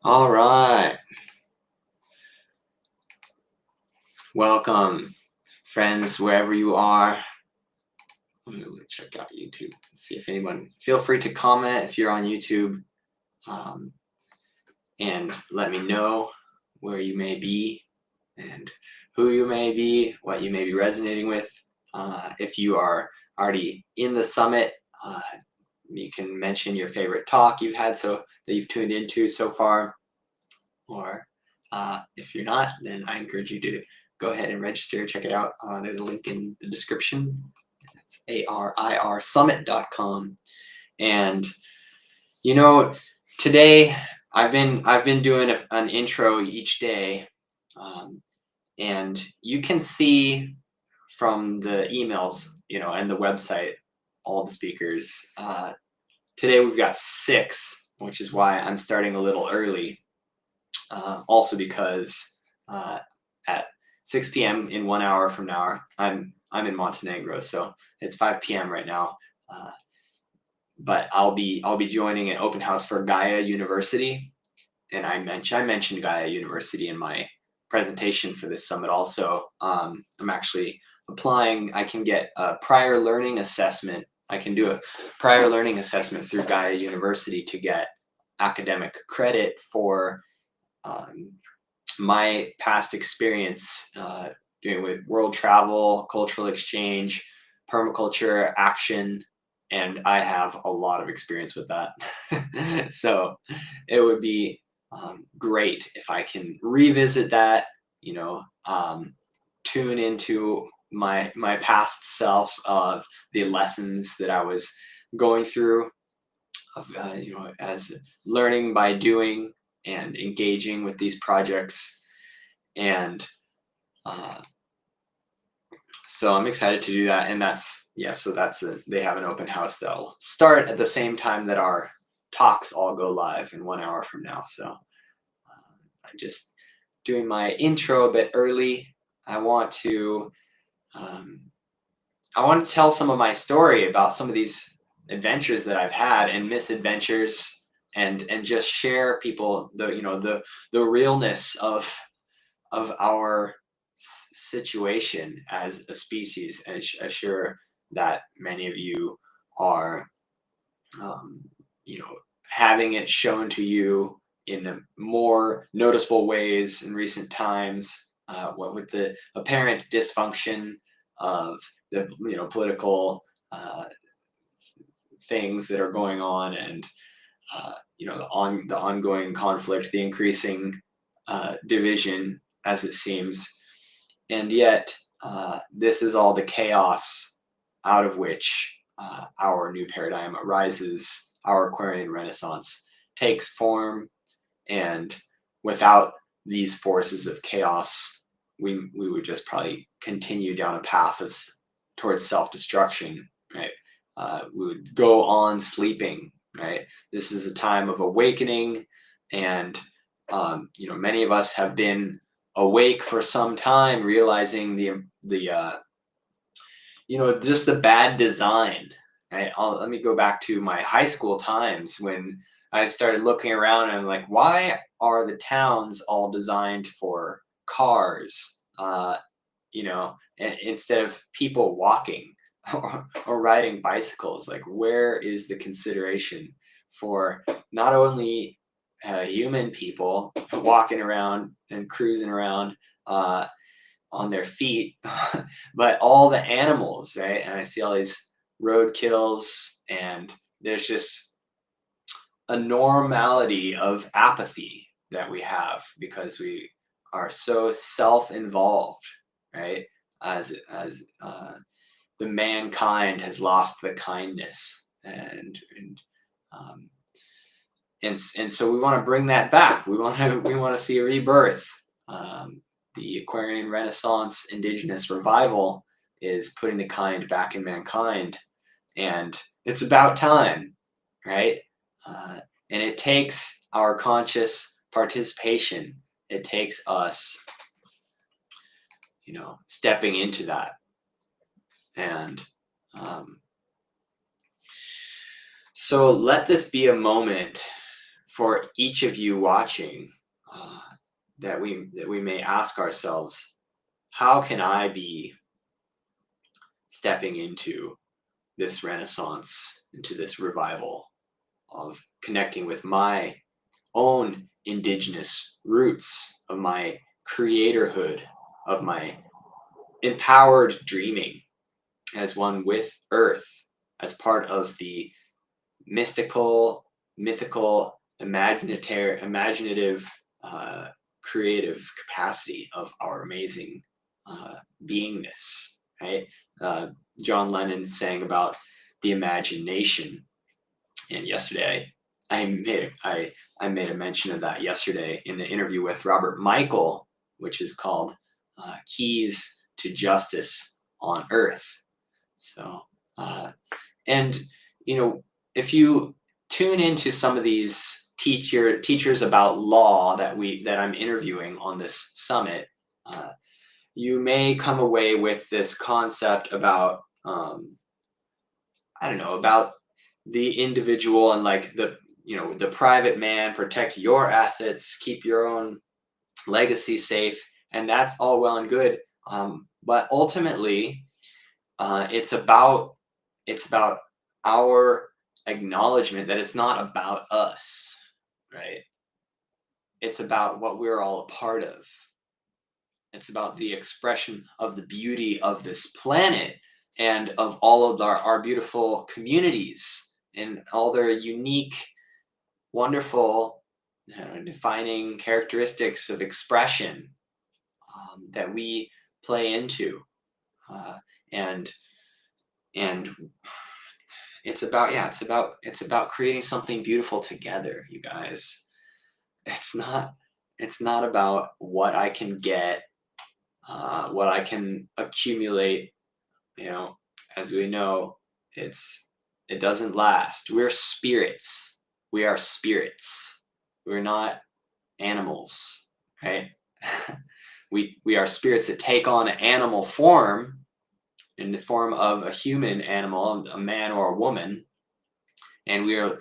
All right. Welcome, friends, wherever you are. I'm going to check out YouTube and see if anyone, feel free to comment if you're on YouTube, um, and let me know where you may be and who you may be, what you may be resonating with. If you are already in the summit, you can mention your favorite talk you've had that you've tuned into so far. Or if you're not, then I encourage you to go ahead and register, check it out. There's a link in the description. It's ARIRsummit.com. And today I've been doing an intro each day, and you can see from the emails, and the website, all the speakers. Today we've got 6, which is why I'm starting a little early. Also because at 6 p.m. in 1 hour from now, I'm in Montenegro, so it's 5 p.m. right now. But I'll be joining an open house for Gaia University, and I mentioned Gaia University in my presentation for this summit. Also, I'm actually applying. I can get a prior learning assessment. I can do a prior learning assessment through Gaia University to get academic credit for my past experience doing with world travel, cultural exchange, permaculture, action, and I have a lot of experience with that. So it would be great if I can revisit that, tune into my past self of the lessons that I was going through, of as learning by doing and engaging with these projects. And so I'm excited to do that. And they have an open house that'll start at the same time that our talks all go live in 1 hour from now. So I'm just doing my intro a bit early. I want to tell some of my story about some of these adventures that I've had and misadventures, and just share people the realness of our situation as a species. And I'm sure that many of you are having it shown to you in more noticeable ways in recent times, what with the apparent dysfunction of the political things that are going on, and the ongoing conflict, the increasing division, as it seems. And yet this is all the chaos out of which our new paradigm arises. Our Aquarian Renaissance takes form, and without these forces of chaos, we would just probably continue down a path towards self-destruction, right? We would go on sleeping, right? This is a time of awakening, and many of us have been awake for some time, realizing just the bad design. Right? Let me go back to my high school times when I started looking around, and I'm like, why are the towns all designed for cars? Instead of people walking or riding bicycles. Like, where is the consideration for not only human people walking around and cruising around on their feet, but all the animals, right? And I see all these road kills, and there's just a normality of apathy that we have because we are so self-involved, right? As the mankind has lost the kindness, and so we want to bring that back. We want to see a rebirth. The Aquarian Renaissance Indigenous revival is putting the kind back in mankind, and it's about time, right? And it takes our conscious participation. It takes us, stepping into that. And so let this be a moment for each of you watching, that we may ask ourselves, how can I be stepping into this renaissance, into this revival of connecting with my own indigenous roots, of my creatorhood, of my empowered dreaming as one with earth, as part of the mystical, mythical, imaginative, creative capacity of our amazing beingness, right? John Lennon sang about the imagination, and yesterday I made a mention of that yesterday in the interview with Robert Michael, which is called "Keys to Justice on Earth." So, and if you tune into some of these teachers about law that I'm interviewing on this summit, you may come away with this concept about I don't know, about the individual and like the private man, protect your assets, keep your own legacy safe, and that's all well and good. But ultimately, it's about our acknowledgement that it's not about us, right? It's about what we're all a part of. It's about the expression of the beauty of this planet and of all of our beautiful communities and all their unique, wonderful, defining characteristics of expression that we play into. Uh, and and it's about creating something beautiful together, you guys. It's not about what I can get, what I can accumulate. you know as we know, it doesn't last. We're spirits. We are spirits. We're not animals, right? We are spirits that take on an animal form, in the form of a human animal, a man or a woman, and we are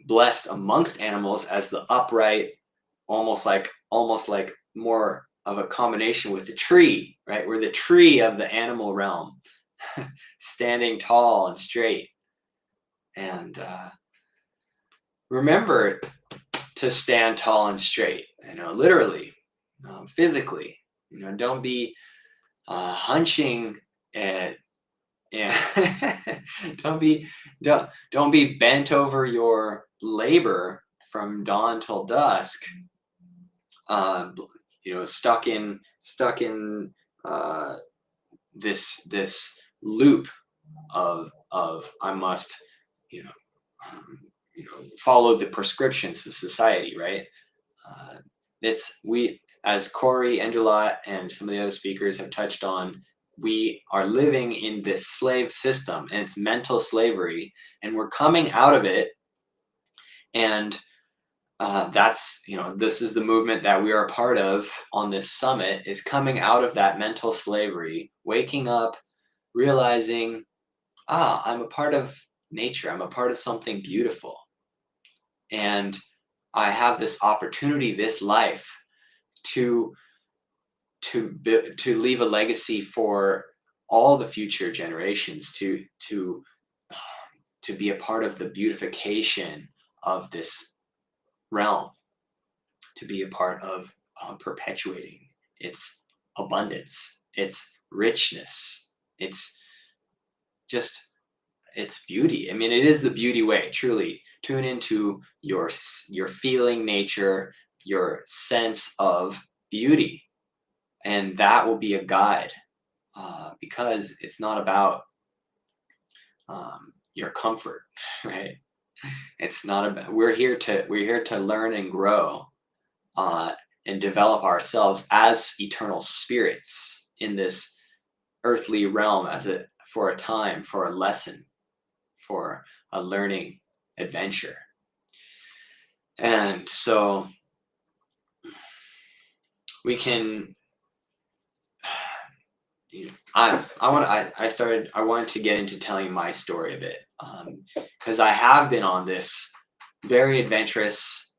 blessed amongst animals as the upright, almost like more of a combination with the tree, right? We're the tree of the animal realm, standing tall and straight. And remember to stand tall and straight, literally, physically. Don't be hunching and don't be bent over your labor from dawn till dusk, stuck in this loop of I must you know follow the prescriptions of society, right? It's we As Corey, Angela, and some of the other speakers have touched on, we are living in this slave system, and it's mental slavery, and we're coming out of it. And this is the movement that we are a part of on this summit, is coming out of that mental slavery, waking up, realizing, I'm a part of nature. I'm a part of something beautiful. And I have this opportunity, this life, to leave a legacy for all the future generations, to be a part of the beautification of this realm, to be a part of perpetuating its abundance, its richness, its just its beauty. I mean, it is the beauty way. Truly, tune into your feeling nature, your sense of beauty, and that will be a guide, because it's not about your comfort, right? It's not about. We're here to learn and grow, and develop ourselves as eternal spirits in this earthly realm, for a time, for a lesson, for a learning adventure. And so we can. I wanted to get into telling my story a bit, because I have been on this very adventurous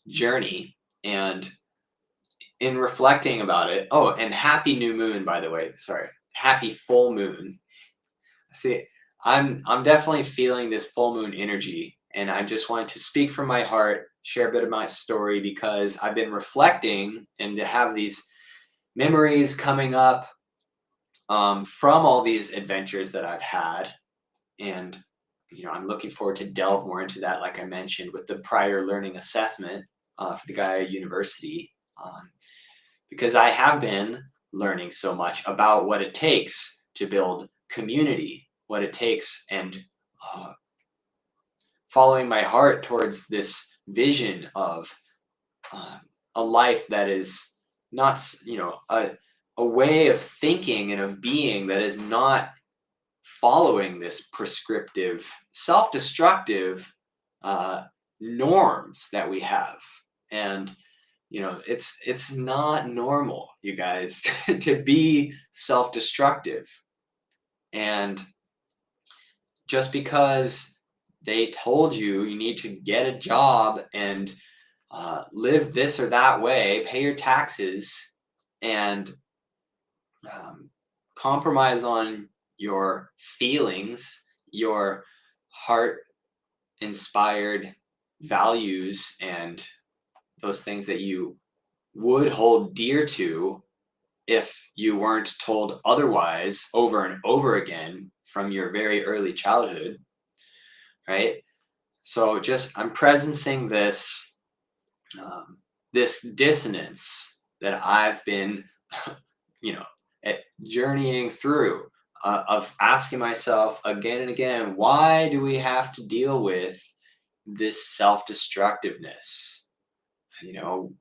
journey. And in reflecting about it, oh, and happy new moon, by the way. Sorry, happy full moon. See, I'm definitely feeling this full moon energy, and I just wanted to speak from my heart, share a bit of my story because I've been reflecting and to have these memories coming up from all these adventures that I've had, and I'm looking forward to delve more into that, like I mentioned, with the prior learning assessment for the Gaia University, because I have been learning so much about what it takes to build community, what it takes, and uh, following my heart towards this vision of uh, a life that is not, a way of thinking and of being that is not following this prescriptive, self-destructive uh, norms that we have. And it's not normal, you guys, to be self-destructive. And just because they told you need to get a job and live this or that way, pay your taxes, and um, compromise on your feelings, your heart inspired values, and those things that you would hold dear to if you weren't told otherwise over and over again from your very early childhood, right? So just I'm presencing um, this dissonance that I've been, you know, journeying through, of asking myself again and again, why do we have to deal with this self-destructiveness? You know,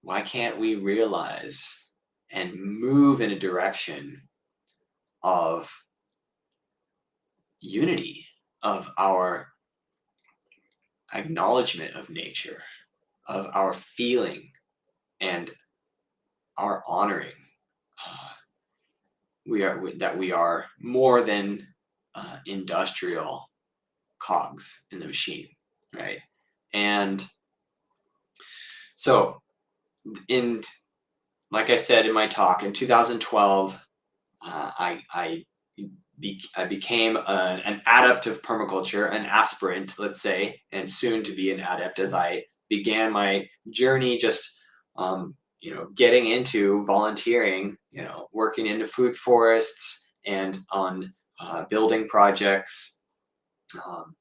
why can't we realize and move in a direction of unity, of our acknowledgement of nature, of our feeling and our honoring? Uh, we are more than industrial cogs in the machine, right? And so, in like I said in my talk in 2012, I became an adept of permaculture, an aspirant, let's say, and soon to be an adept as I began my journey just getting into volunteering, working into food forests and on building projects. Um,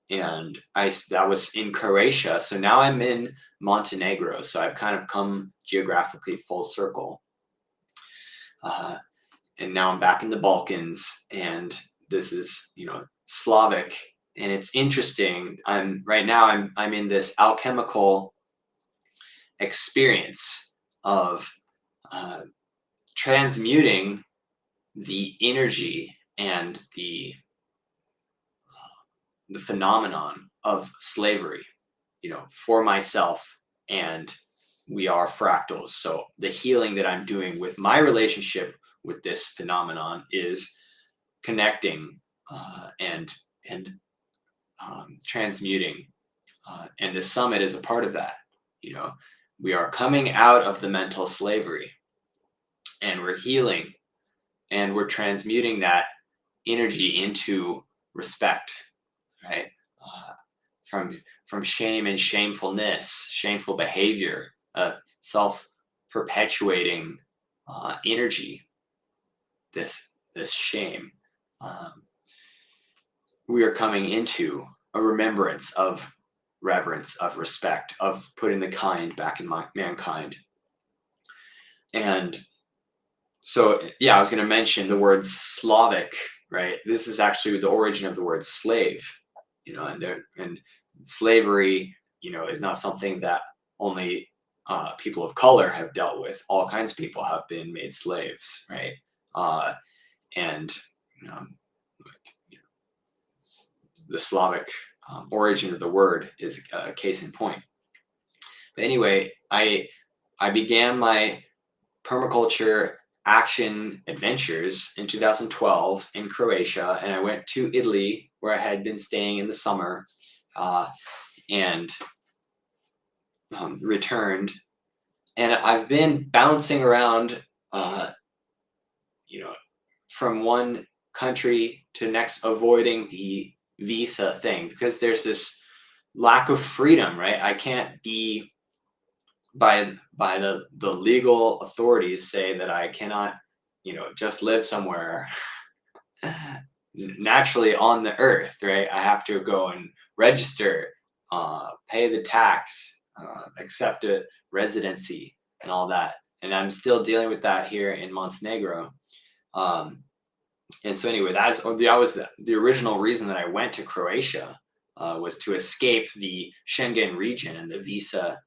and that was in Croatia. So now I'm in Montenegro. So I've kind of come geographically full circle. Uh, and now I'm back in the Balkans, and this is Slavic, and it's interesting. I'm in this alchemical experience of uh, transmuting the energy and the phenomenon of slavery, for myself, and we are fractals. So the healing that I'm doing with my relationship with this phenomenon is connecting and transmuting, and the summit is a part of that. We are coming out of the mental slavery, and we're healing, and we're transmuting that energy into respect, right? Uh, from shame and shamefulness, shameful behavior, self-perpetuating energy. This shame. Um, we are coming into a remembrance of reverence, of respect, of putting the kind back in mankind. And so, yeah, I was going to mention the word Slavic, right? This is actually the origin of the word slave, and slavery, is not something that only people of color have dealt with. All kinds of people have been made slaves, right? And the Slavic origin of the word is a case in point. But anyway, I began my permaculture action adventures in 2012 in Croatia, and I went to Italy where I had been staying in the summer, and returned. And I've been bouncing around, uh, you know, from one country to the next, avoiding the visa thing because there's this lack of freedom, right? I can't be by the legal authorities say that I cannot, just live somewhere naturally on the earth, right? I have to go and register, pay the tax, accept a residency, and all that. And I'm still dealing with that here in Montenegro. Um, and so anyway, that was the original reason that I went to Croatia, was to escape the Schengen region and the visa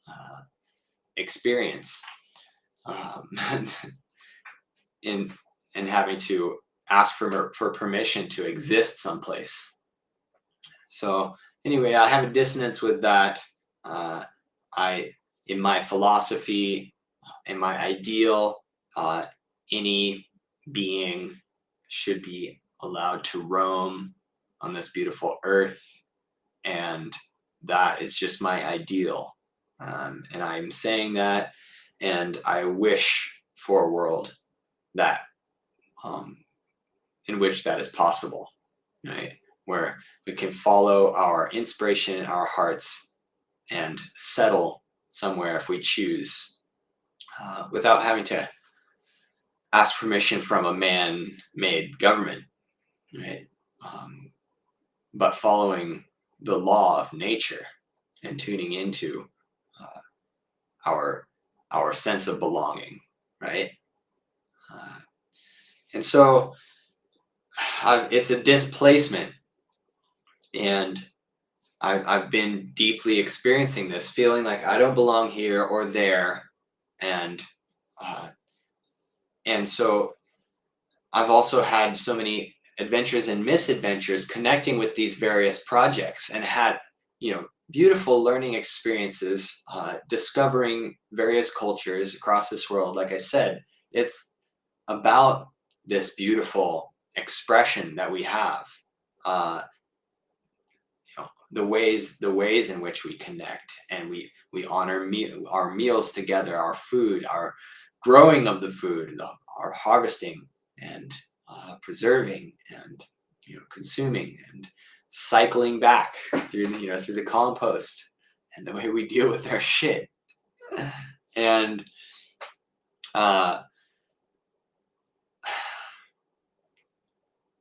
uh, experience, um, in having to ask for permission to exist someplace. So anyway, I have a dissonance with that. Uh, I in my philosophy, in my ideal, any being should be allowed to roam on this beautiful earth, and that is just my ideal. And I'm saying that, and I wish for a world that, um, in which that is possible, right? Where we can follow our inspiration in our hearts and settle somewhere if we choose, without having to ask permission from a man-made government, right? But following the law of nature and tuning into, uh, our sense of belonging, right? Uh, and so it's a displacement, and I've been deeply experiencing this, feeling like I don't belong here or there, and uh, so I've also had so many adventures and misadventures connecting with these various projects, and had, beautiful learning experiences, discovering various cultures across this world. Like I said, it's about this beautiful expression that we have. Uh, the ways in which we connect, and we honor our meals together, our food, our growing of the food, our harvesting, and preserving, and consuming, and cycling back through the compost, and the way we deal with our shit. And uh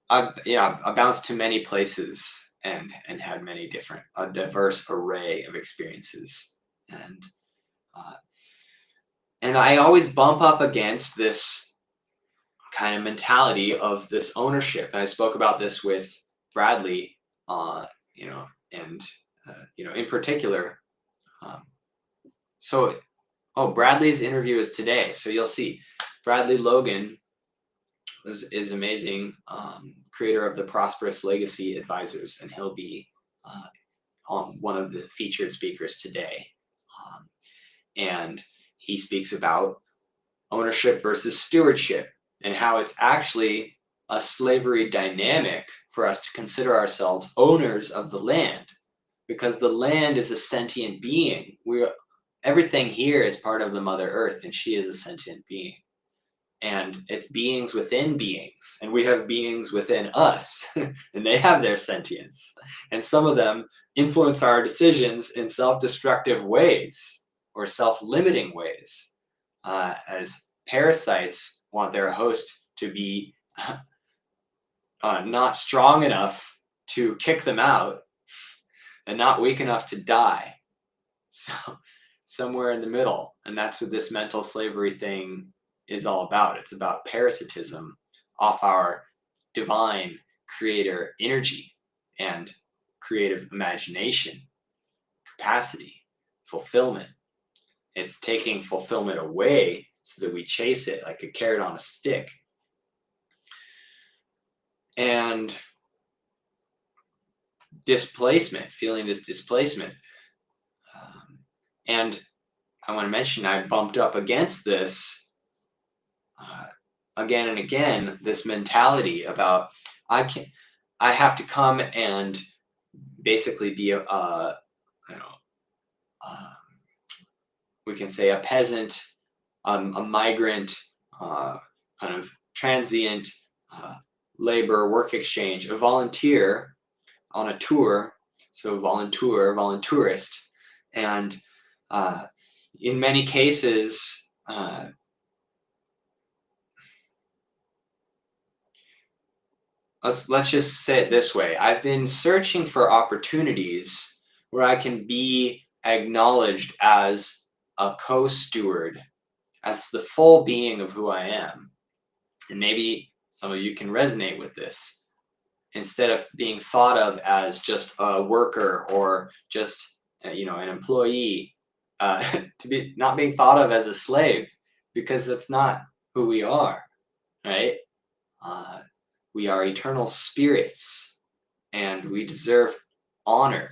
I bounced to many places, and had many different, a diverse array of experiences, and uh, I always bump up against this kind of mentality of this ownership. And I spoke about this with Bradley, and in particular. Um, so, Bradley's interview is today, so you'll see. Bradley Logan is amazing, creator of the Prosperous Legacy Advisors, and he'll be on one of the featured speakers today. And he speaks about ownership versus stewardship, and how it's actually a slavery dynamic for us to consider ourselves owners of the land, because the land is a sentient being. Everything here is part of the Mother Earth, and she is a sentient being. And it's beings within beings, and we have beings within us, and they have their sentience. And some of them influence our decisions in self-destructive ways, or self-limiting ways, as parasites want their host to be not strong enough to kick them out, and not weak enough to die. So somewhere in the middle. And that's what this mental slavery thing is all about. It's about parasitism off our divine creator energy and creative imagination, capacity, fulfillment. It's taking fulfillment away so that we chase it like a carrot on a stick. And displacement, feeling this displacement. And I want to mention, I bumped up against this again and again, this mentality about, I can't, I have to come and basically be you know, uh, we can say a peasant, a migrant, uh, kind of transient, uh, labor, work exchange, a volunteer on a tour, so volunteer, voluntourist, and uh, in many cases, let's just say it this way: I've been searching for opportunities where I can be acknowledged as a co-steward, as the full being of who I am. And maybe some of you can resonate with this. Instead of being thought of as just a worker or just an employee, to be not being thought of as a slave, because that's not who we are, right? uh, we are eternal spirits, and we deserve honor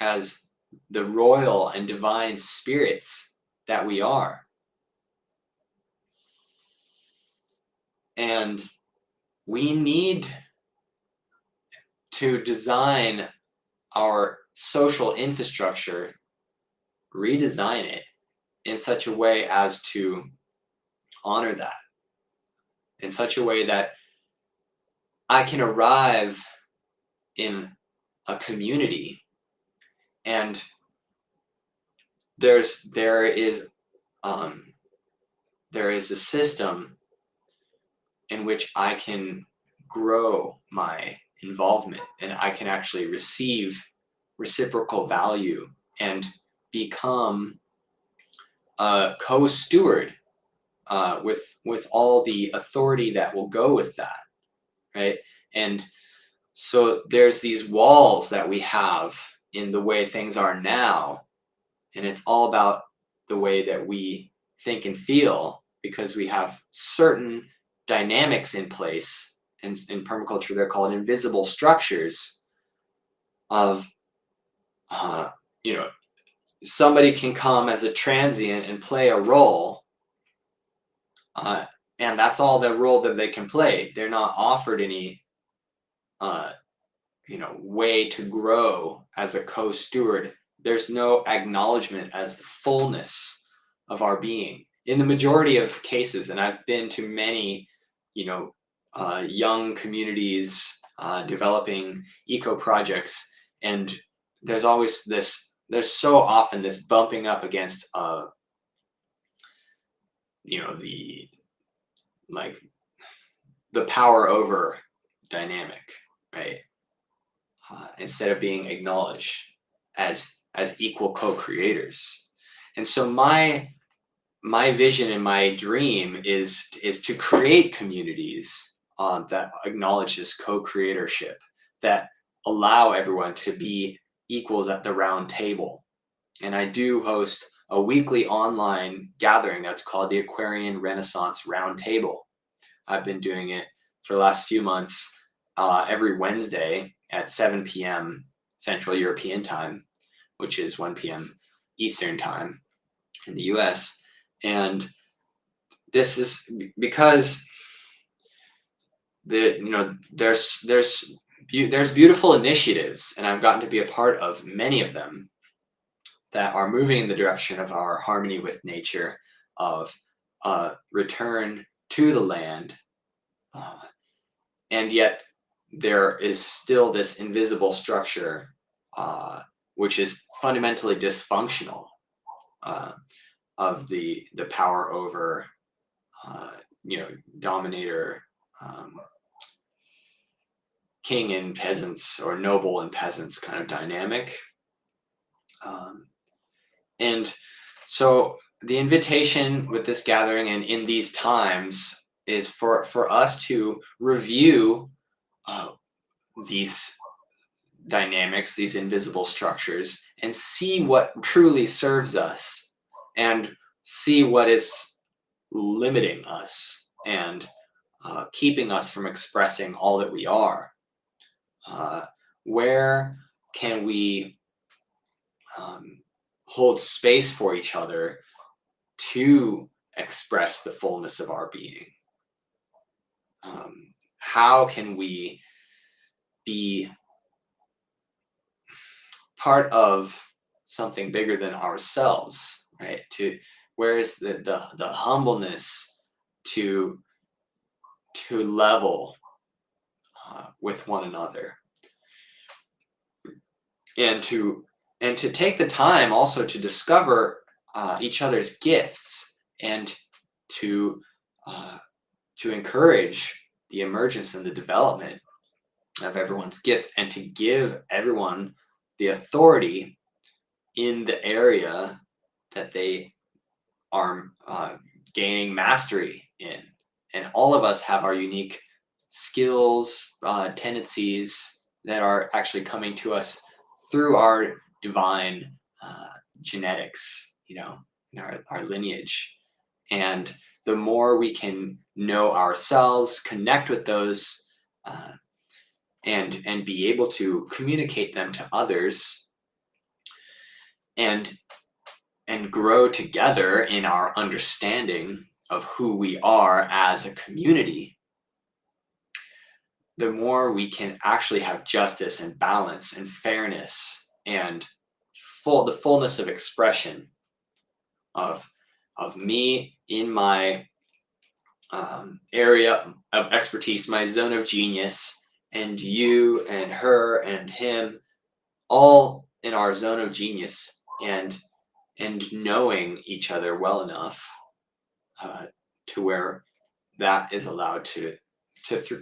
as the royal and divine spirits that we are. And we need to design our social infrastructure, redesign it in such a way as to honor that, in such a way that I can arrive in a community and there is um, there is a system in which I can grow my involvement, and I can actually receive reciprocal value and become a co-steward, with all the authority that will go with that, right? And so there's these walls that we have in the way things are now, and it's all about the way that we think and feel, because we have certain dynamics in place. And in permaculture, they're called invisible structures of, uh, you know, somebody can come as a transient and play a role, uh, and that's all the role that they can play. They're not offered any, uh, way to grow as a co-steward. There's no acknowledgement as the fullness of our being in the majority of cases. And I've been to many, young communities, developing eco projects, and there's so often this bumping up against, the like the power over dynamic, right? Instead of being acknowledged as equal co-creators. And so my vision and my dream is to create communities, that acknowledge this co-creatorship, that allow everyone to be equals at the round table. And I do host a weekly online gathering that's called the Aquarian Renaissance Roundtable. I've been doing it for the last few months, every Wednesday at 7 p.m. Central European Time, which is 1 p.m. Eastern Time in the US. And this is because there's beautiful initiatives, and I've gotten to be a part of many of them, that are moving in the direction of our harmony with nature, of return to the land, uh, and yet there is still this invisible structure, which is fundamentally dysfunctional, uh, of the power over, uh, dominator, um, king and peasants, or noble and peasants kind of dynamic. um, and so the invitation with this gathering and in these times is for us to review, uh, these dynamics, these invisible structures, and see what truly serves us, and see what is limiting us, and keeping us from expressing all that we are. Uh, where can we, um, hold space for each other to express the fullness of our being? How can we be part of something bigger than ourselves, right? Where is the humbleness to level with one another, and to take the time also to discover each other's gifts, and to encourage the emergence and the development of everyone's gifts, and to give everyone the authority in the area that they are gaining mastery in. And all of us have our unique skills, tendencies that are actually coming to us through our divine genetics, in our lineage. And the more we can know ourselves, connect with those, and be able to communicate them to others, and grow together in our understanding of who we are as a community, the more we can actually have justice and balance and fairness and the fullness of expression of me in my area of expertise, my zone of genius, and you and her and him, all in our zone of genius, and knowing each other well enough to where that is allowed to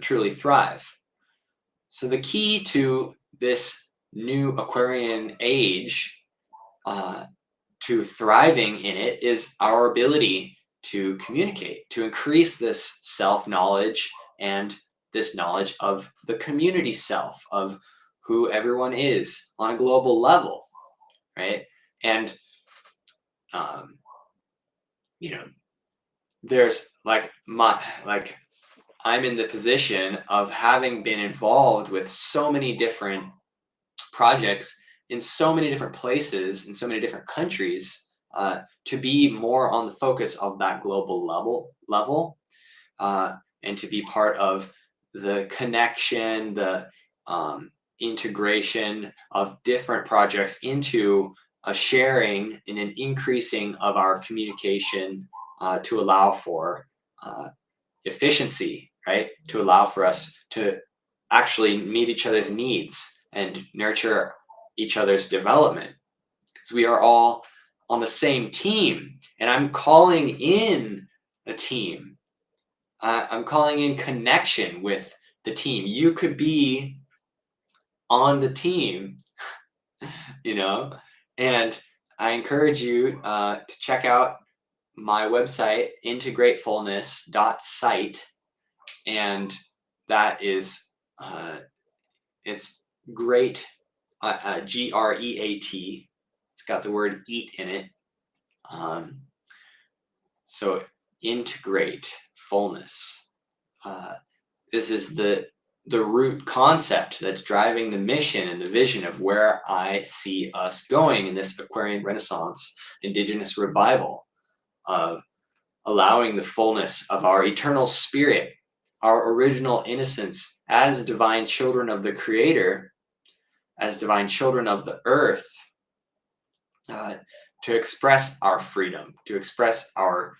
truly thrive. So the key to this new Aquarian age, to thriving in it, is our ability to communicate, to increase this self-knowledge and this knowledge of the community self, of who everyone is on a global level, right? And there's I'm in the position of having been involved with so many different projects in so many different places, in so many different countries, to be more on the focus of that global level, and to be part of the connection, the integration of different projects into a sharing and an increasing of our communication, to allow for efficiency, right? To allow for us to actually meet each other's needs and nurture each other's development, because we are all on the same team. And I'm calling in a team. I'm calling in connection with the team. You could be on the team, and I encourage you to check out my website, integratefulness.site, and that is it's great, GREAT. It's got the word eat in it. So integrate fullness. This is the root concept that's driving the mission and the vision of where I see us going in this Aquarian Renaissance, Indigenous revival, of allowing the fullness of our eternal spirit, our original innocence as divine children of the Creator, as divine children of the earth, to express our freedom, to express our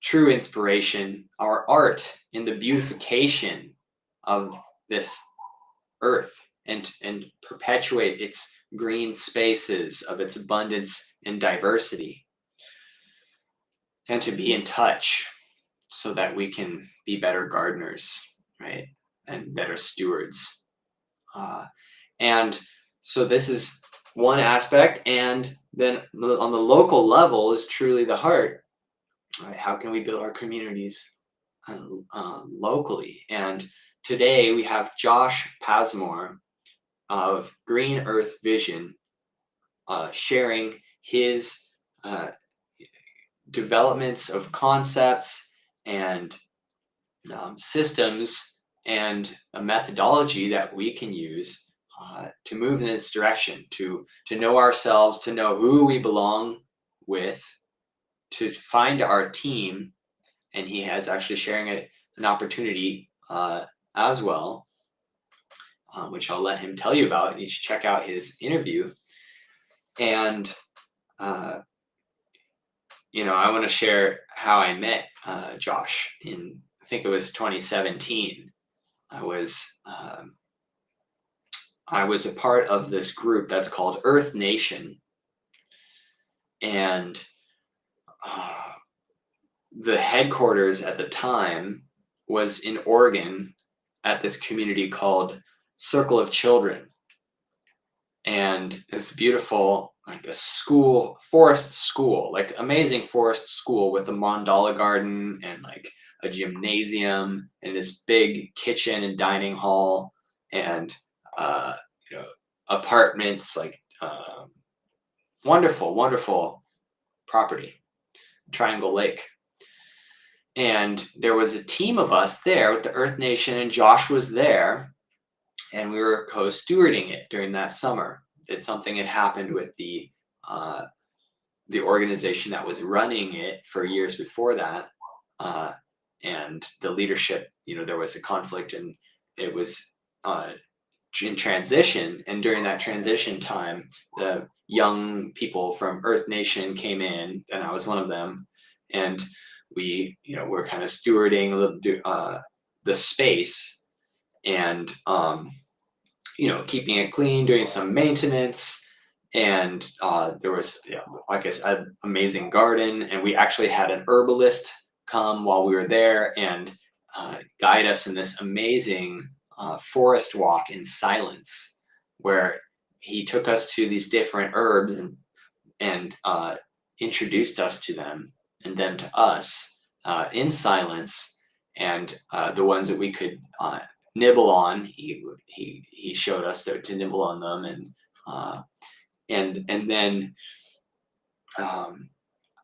true inspiration, our art in the beautification of this earth, and perpetuate its green spaces of its abundance and diversity, and to be in touch so that we can be better gardeners, right? And better stewards. And so this is one aspect. And then on the local level is truly the heart, right? How can we build our communities locally? And today we have Josh Pasmore of Green Earth Vision sharing his developments of concepts and systems and a methodology that we can use to move in this direction, to know ourselves, to know who we belong with, to find our team. And he has actually sharing an opportunity as well which I'll let him tell you about. You should check out his interview. And uh, I want to share how I met Josh in, I think it was 2017. I was a part of this group that's called Earth Nation, and uh, the headquarters at the time was in Oregon at this community called Circle of Children. And it's beautiful, like a school, forest school, like amazing forest school with a mandala garden and like a gymnasium and this big kitchen and dining hall and uh, apartments, like wonderful, wonderful property, Triangle Lake. And there was a team of us there with the Earth Nation, and Josh was there, and we were co-stewarding it during that summer. That something had happened with the organization that was running it for years before that, and the leadership. There was a conflict, and it was in transition. And during that transition time, the young people from Earth Nation came in, and I was one of them, and we, we're kind of stewarding the space, and keeping it clean, doing some maintenance. And there was, like I said, an amazing garden. And we actually had an herbalist come while we were there and guide us in this amazing forest walk in silence, where he took us to these different herbs and introduced us to them and them to us in silence. And the ones that we could nibble on, he showed us to nibble on them. And then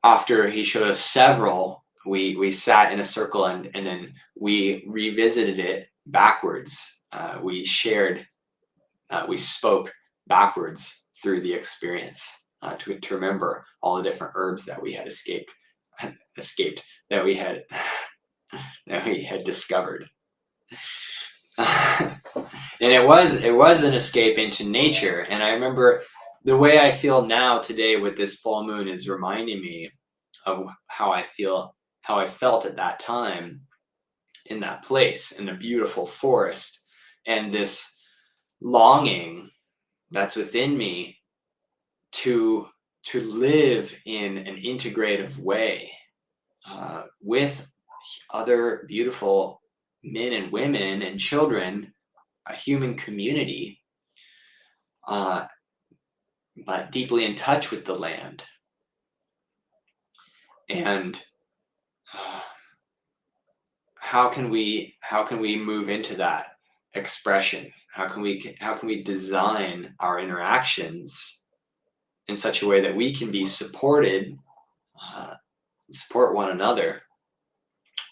after he showed us several, we sat in a circle, and then we revisited it backwards. We spoke backwards through the experience to remember all the different herbs that we had escaped that we had discovered. And it was an escape into nature. And I remember the way I feel now today with this full moon is reminding me of how I felt at that time in that place, in the beautiful forest, and this longing that's within me to live in an integrative way with other beautiful men and women and children, a human community, but deeply in touch with the land. And how can we move into that expression? How can we design our interactions in such a way that we can be supported, support one another,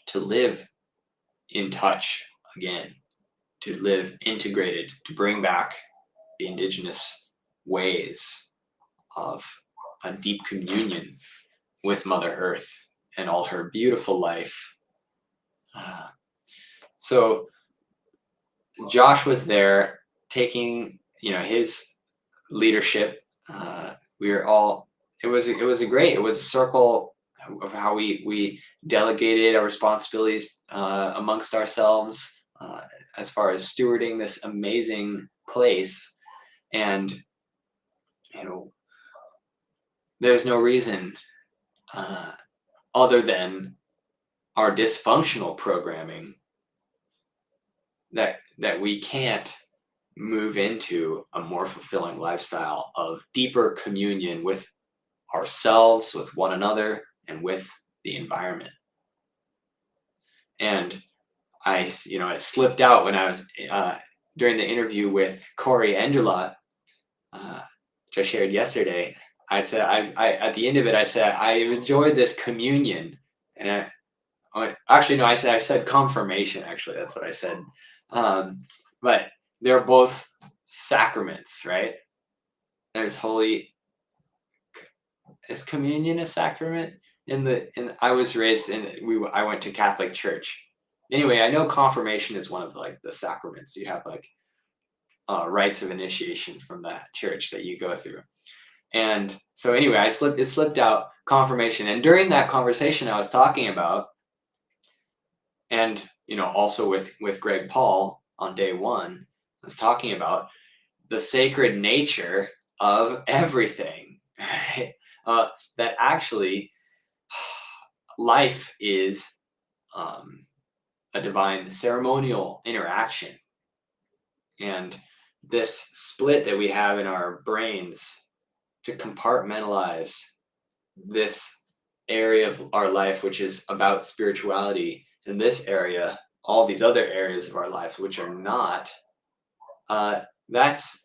to live in touch again, to live integrated, to bring back the Indigenous ways of a deep communion with Mother Earth and all her beautiful life. So Josh was there taking, his leadership. We were all. It was a circle of how we delegated our responsibilities amongst ourselves as far as stewarding this amazing place. And there's no reason other than our dysfunctional programming that we can't move into a more fulfilling lifestyle of deeper communion with ourselves, with one another, and with the environment. And I slipped out when I was during the interview with Corey Enderlot, which I shared yesterday. I said, I at the end of it, I said, I've enjoyed this communion. And I said confirmation, actually, that's what I said. But they're both sacraments, right? There's is communion a sacrament? I was raised I went to Catholic church. Anyway, I know confirmation is one of the sacraments. You have rites of initiation from that church that you go through. And so anyway, it slipped out confirmation. And during that conversation I was talking about, and also with Greg Paul on day one, I was talking about the sacred nature of everything, right? That actually life is a divine ceremonial interaction. And this split that we have in our brains to compartmentalize this area of our life, which is about spirituality, and this area, all these other areas of our lives, which are not, that's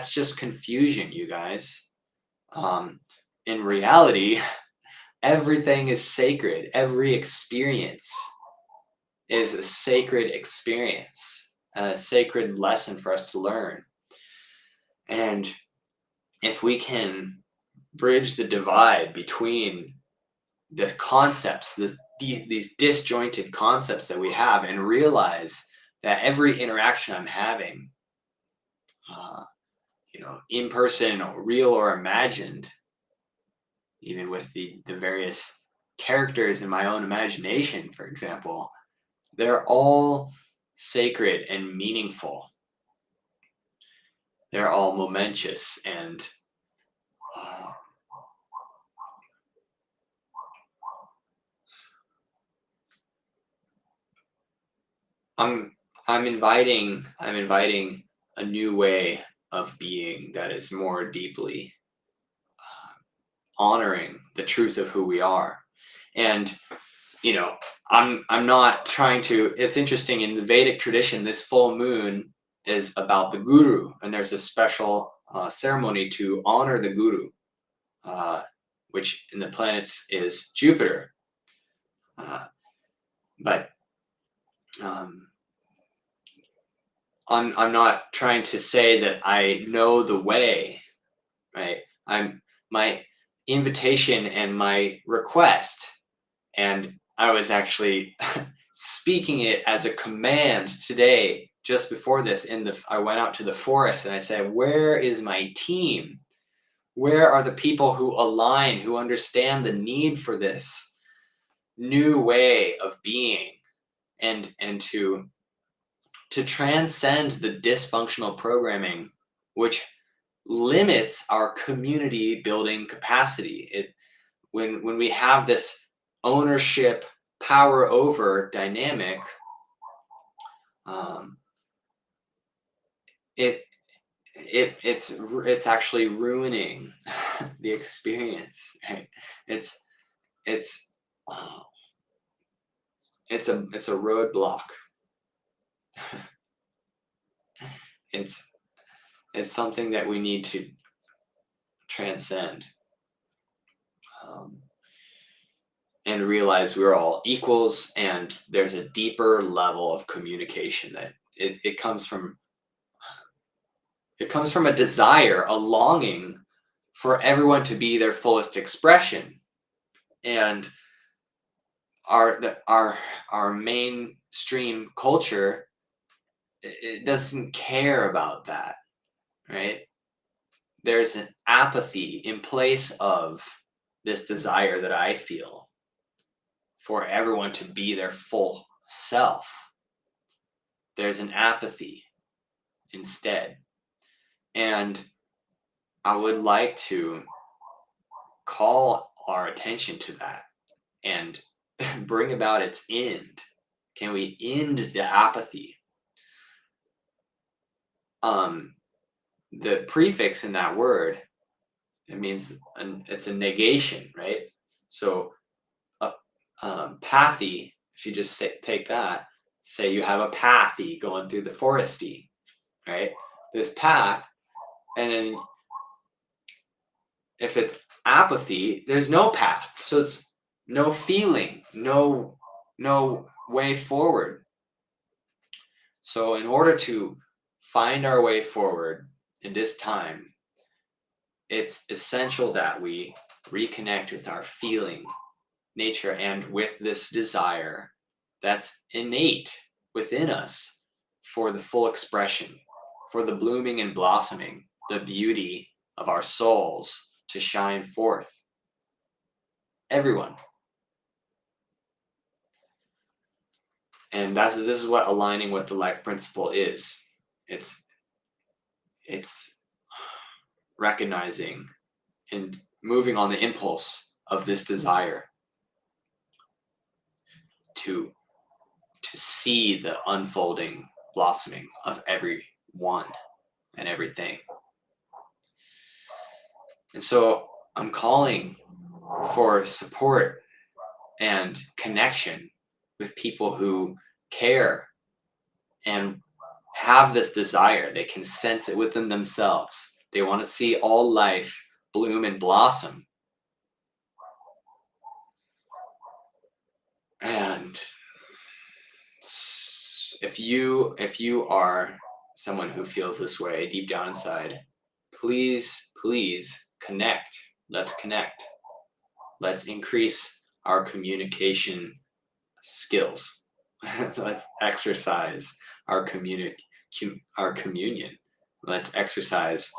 just confusion, you guys. In reality, everything is sacred. Every experience is a sacred experience, a sacred lesson for us to learn. And if we can bridge the divide between the concepts, these disjointed concepts that we have, and realize that every interaction I'm having, in person or real or imagined, even with the various characters in my own imagination, for example, they're all sacred and meaningful. They're all momentous, and I'm inviting a new way of being that is more deeply honoring the truth of who we are. And I'm not trying to. It's interesting, in the Vedic tradition, this full moon is about the guru, and there's a special ceremony to honor the guru, which in the planets is Jupiter. But I'm not trying to say that I know the way, right? My invitation and my request, and I was actually speaking it as a command today, just before this. I went out to the forest and I said, where is my team? Where are the people who align, who understand the need for this new way of being, and to transcend the dysfunctional programming which limits our community building capacity? When we have this ownership, power over dynamic, it's actually ruining the experience, right? It's it's uh, it's a roadblock. it's something that we need to transcend, um, and realize we're all equals, and there's a deeper level of communication that it comes from. It comes from a desire, a longing for everyone to be their fullest expression. And our mainstream culture, it doesn't care about that, right? There's an apathy in place of this desire that I feel for everyone to be their full self. There's an apathy instead. And I would like to call our attention to that and bring about its end. Can we end the apathy? The prefix in that word, it means it's a negation, right? So pathy, if you just take that, say you have a pathy going through the foresty, right? This path, and then if it's apathy, there's no path. So it's no feeling, no way forward. So in order to find our way forward in this time, it's essential that we reconnect with our feeling nature and with this desire that's innate within us for the full expression, for the blooming and blossoming, the beauty of our souls to shine forth. Everyone. And this is what aligning with the life principle is. It's recognizing and moving on the impulse of this desire to see the unfolding blossoming of everyone and everything. And so I'm calling for support and connection with people who care and have this desire. They can sense it within themselves. They want to see all life bloom and blossom. And if you are someone who feels this way deep down inside, please connect. Let's connect. Let's increase our communication skills. Let's exercise our communion. Let's exercise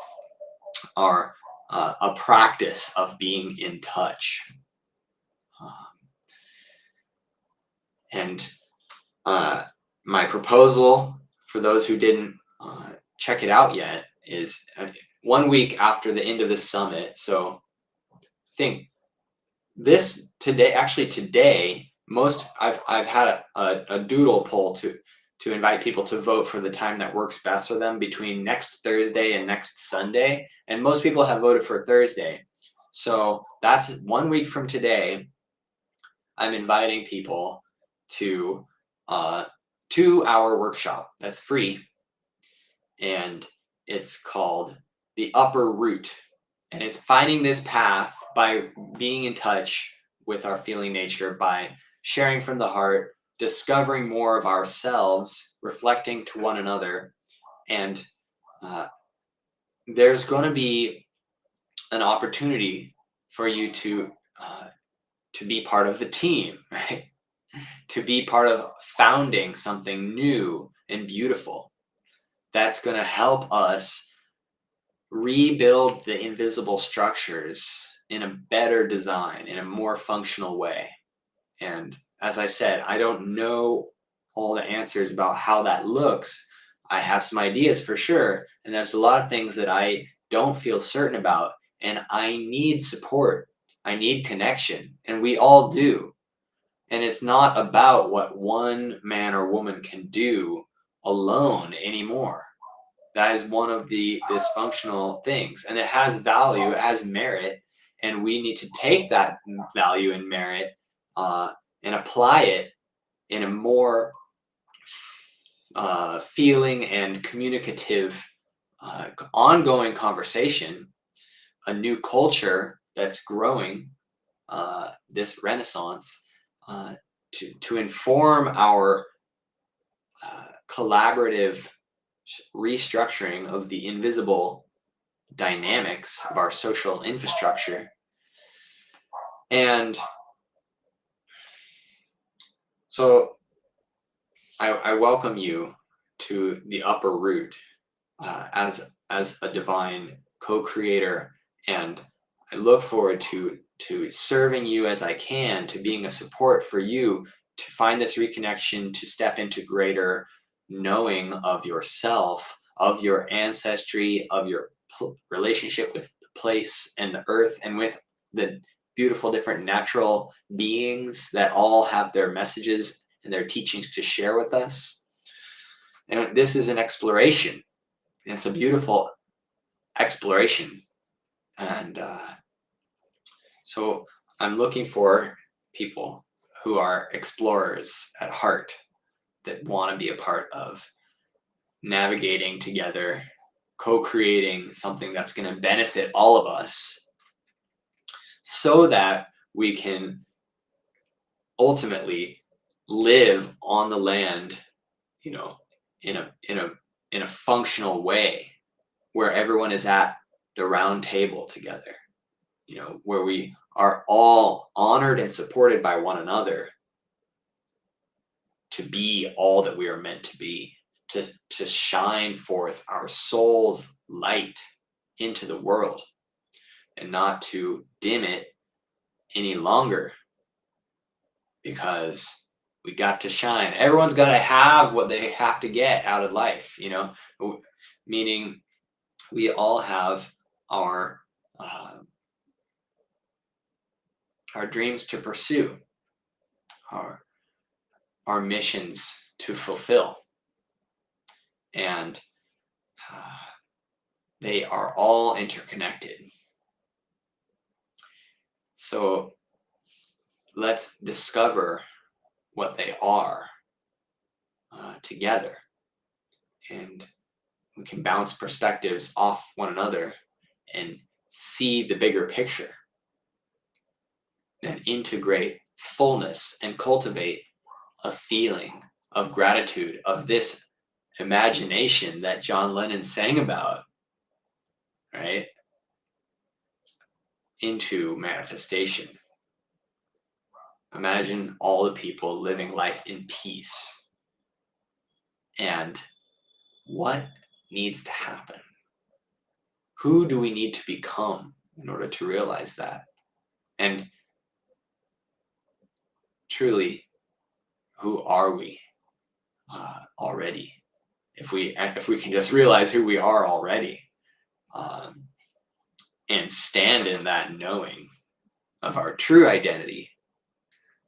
our a practice of being in touch. And my proposal for those who didn't check it out yet is 1 week after the end of this summit. So I think today, I've had a doodle poll to invite people to vote for the time that works best for them between next Thursday and next Sunday. And most people have voted for Thursday. So that's 1 week from today. I'm inviting people to a 2-hour workshop that's free. And it's called The Upper Root. And it's finding this path by being in touch with our feeling nature, by sharing from the heart, discovering more of ourselves, reflecting to one another. And there's going to be an opportunity for you to be part of the team, right? To be part of founding something new and beautiful that's going to help us rebuild the invisible structures in a better design, in a more functional way. And as I said, I don't know all the answers about how that looks. I have some ideas for sure. And there's a lot of things that I don't feel certain about. And I need support. I need connection. And we all do. And it's not about what one man or woman can do alone anymore. That is one of the dysfunctional things. And it has value, it has merit. And we need to take that value and merit and apply it in a more feeling and communicative ongoing conversation, a new culture that's growing, this renaissance, to inform our collaborative restructuring of the invisible dynamics of our social infrastructure. And so I welcome you to the Upper Root as a divine co-creator, and I look forward to serving you as I can, to being a support for you to find this reconnection, to step into greater knowing of yourself, of your ancestry, of your relationship with the place and the earth, and with the beautiful different natural beings that all have their messages and their teachings to share with us. And this is an exploration. It's a beautiful exploration. And so I'm looking for people who are explorers at heart, that want to be a part of navigating together, co-creating something that's going to benefit all of us, so that we can ultimately live on the land, in a functional way, where everyone is at the round table together, where we are all honored and supported by one another to be all that we are meant to be. to shine forth our soul's light into the world, and not to dim it any longer, because we got to shine. Everyone's got to have what they have to get out of life, meaning we all have our dreams to pursue, our missions to fulfill, and they are all interconnected. So let's discover what they are together, and we can bounce perspectives off one another and see the bigger picture, and integrate fullness and cultivate a feeling of gratitude, of this imagination that John Lennon sang about, right? Into manifestation. Imagine all the people living life in peace. And what needs to happen? Who do we need to become in order to realize that? And truly, who are we already? If we can just realize who we are already, and stand in that knowing of our true identity,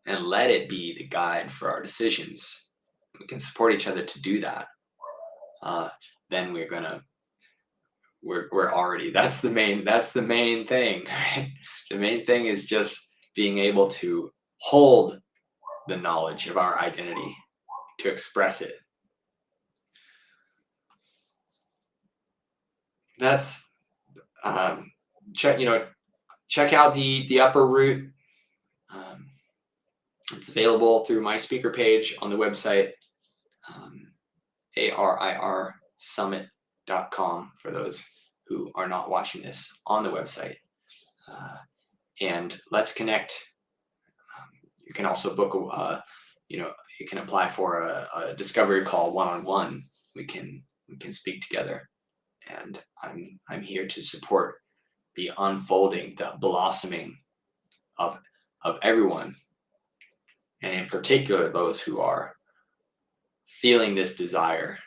and let it be the guide for our decisions, we can support each other to do that. Then we're already, that's the main thing, right? The main thing is just being able to hold the knowledge of our identity, to express it. That's check out the upper root. It's available through my speaker page on the website, ARIRsummit.com, for those who are not watching this on the website. And let's connect. You can also book you can apply for a discovery call one-on-one. We can speak together, and I'm here to support the unfolding, the blossoming of everyone, and in particular those who are feeling this desire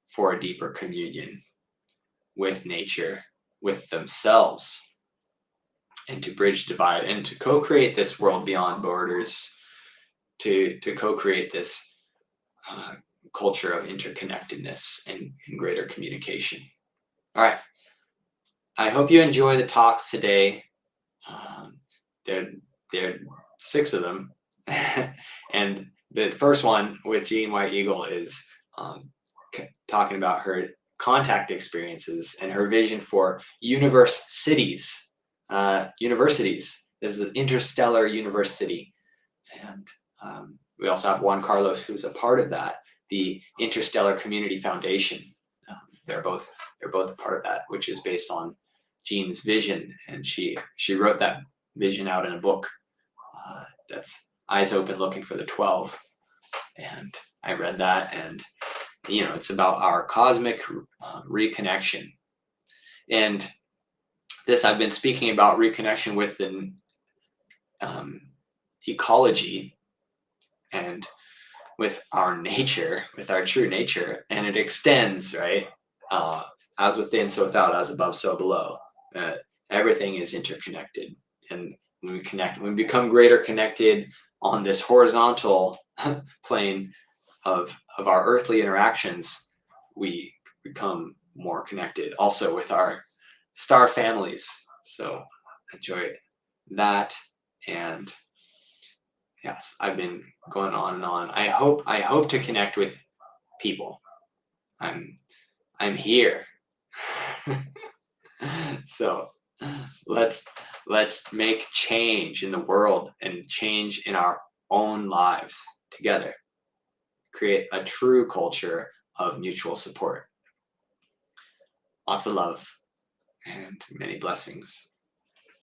for a deeper communion with nature, with themselves, and to bridge divide, and to co-create this world beyond borders, to co-create this culture of interconnectedness and greater communication. All right. I hope you enjoy the talks today. There are 6 of them. And the first one with Jean White Eagle is talking about her contact experiences and her vision for universities. This is an interstellar university. And we also have Juan Carlos, who's a part of that, the Interstellar Community Foundation. They're both a part of that, which is based on Jean's vision, and she wrote that vision out in a book that's Eyes Open Looking for the 12. And I read that, and it's about our cosmic reconnection. And this, I've been speaking about reconnection with the ecology and with our nature, with our true nature, and it extends, right? As within, so without, as above, so below. Everything is interconnected, and when we connect, when we become greater connected on this horizontal plane of our earthly interactions, we become more connected also with our star families. So enjoy that. And yes, I've been going on and on. I hope to connect with people. I'm here. So let's make change in the world and change in our own lives together. Create a true culture of mutual support. Lots of love and many blessings.